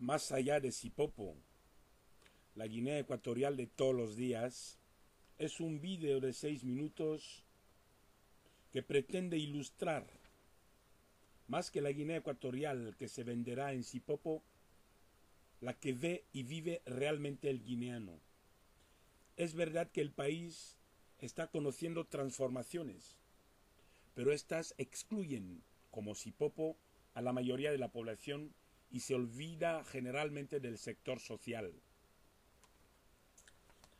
Más allá de Sipopo, la Guinea Ecuatorial de todos los días es un vídeo de 6 minutos que pretende ilustrar, más que la Guinea Ecuatorial que se venderá en Sipopo, la que ve y vive realmente el guineano. Es verdad que el país está conociendo transformaciones, pero estas excluyen, como Sipopo, a la mayoría de la población y se olvida generalmente del sector social.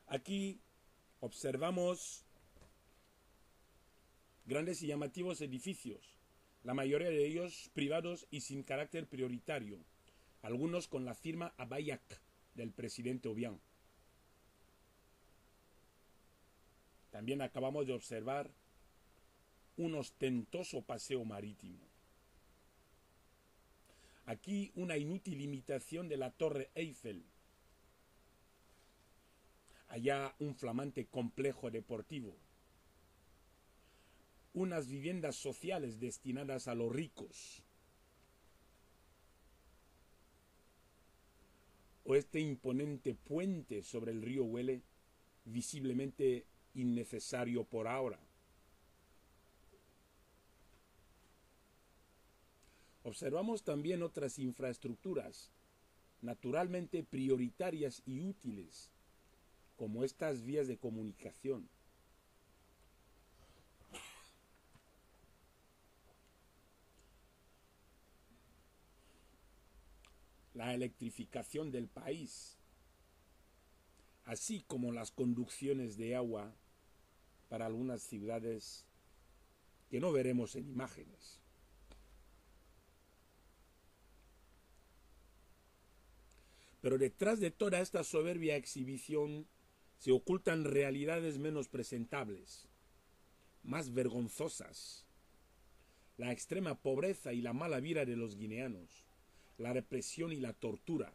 Aquí observamos grandes y llamativos edificios, la mayoría de ellos privados y sin carácter prioritario, algunos con la firma Abayak del presidente Obiang. También acabamos de observar un ostentoso paseo marítimo. Aquí una inútil imitación de la Torre Eiffel. Allá un flamante complejo deportivo. Unas viviendas sociales destinadas a los ricos. O este imponente puente sobre el río Huele, visiblemente innecesario por ahora. Observamos también otras infraestructuras, naturalmente prioritarias y útiles, como estas vías de comunicación. La electrificación del país, así como las conducciones de agua para algunas ciudades que no veremos en imágenes. Pero detrás de toda esta soberbia exhibición se ocultan realidades menos presentables, más vergonzosas. La extrema pobreza y la mala vida de los guineanos, la represión y la tortura.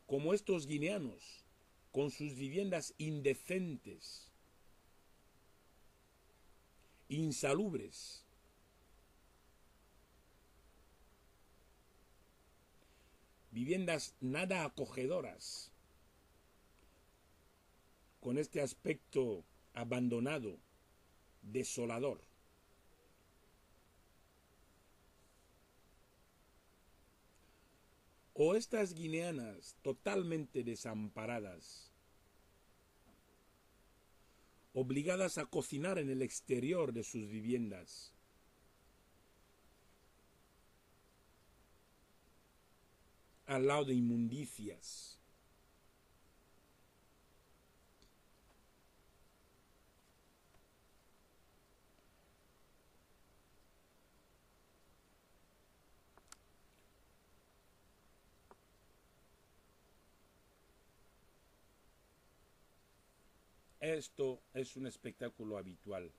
Como estos guineanos, con sus viviendas indecentes, insalubres, viviendas nada acogedoras, con este aspecto abandonado, desolador. O estas guineanas totalmente desamparadas, obligadas a cocinar en el exterior de sus viviendas, al lado de inmundicias. Esto es un espectáculo habitual.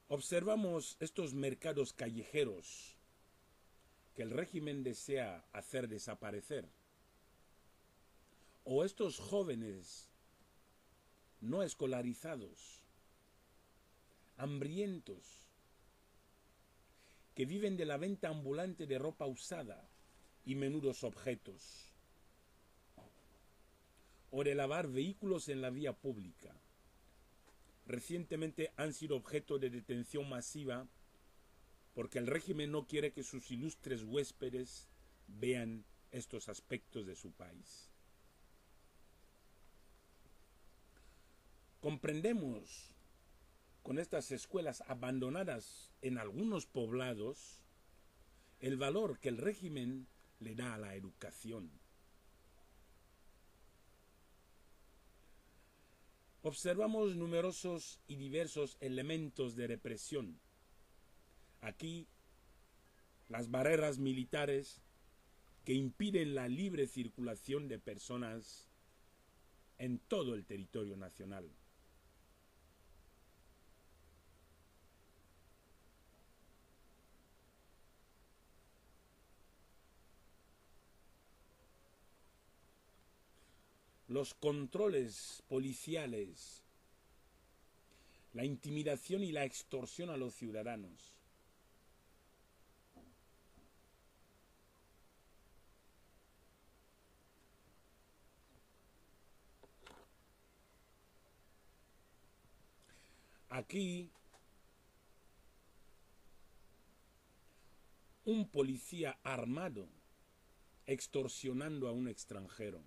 Observamos estos mercados callejeros que el régimen desea hacer desaparecer. O estos jóvenes no escolarizados, hambrientos, que viven de la venta ambulante de ropa usada y menudos objetos, o de lavar vehículos en la vía pública. Recientemente han sido objeto de detención masiva porque el régimen no quiere que sus ilustres huéspedes vean estos aspectos de su país. Comprendemos con estas escuelas abandonadas en algunos poblados el valor que el régimen le da a la educación. Observamos numerosos y diversos elementos de represión. Aquí, las barreras militares que impiden la libre circulación de personas en todo el territorio nacional. Los controles policiales, la intimidación y la extorsión a los ciudadanos. Aquí un policía armado extorsionando a un extranjero.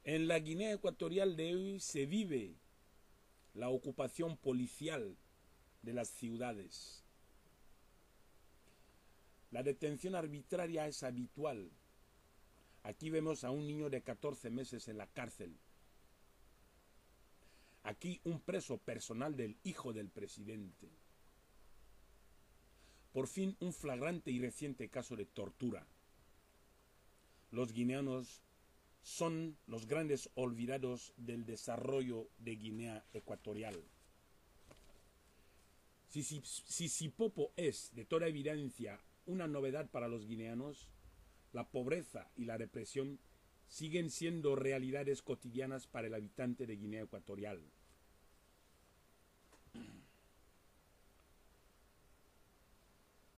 En la Guinea Ecuatorial de hoy se vive la ocupación policial de las ciudades. La detención arbitraria es habitual. Aquí vemos a un niño de 14 meses en la cárcel. Aquí un preso personal del hijo del presidente. Por fin un flagrante y reciente caso de tortura. Los guineanos son los grandes olvidados del desarrollo de Guinea Ecuatorial. Si Sipopo es, de toda evidencia, una novedad para los guineanos, la pobreza y la represión siguen siendo realidades cotidianas para el habitante de Guinea Ecuatorial.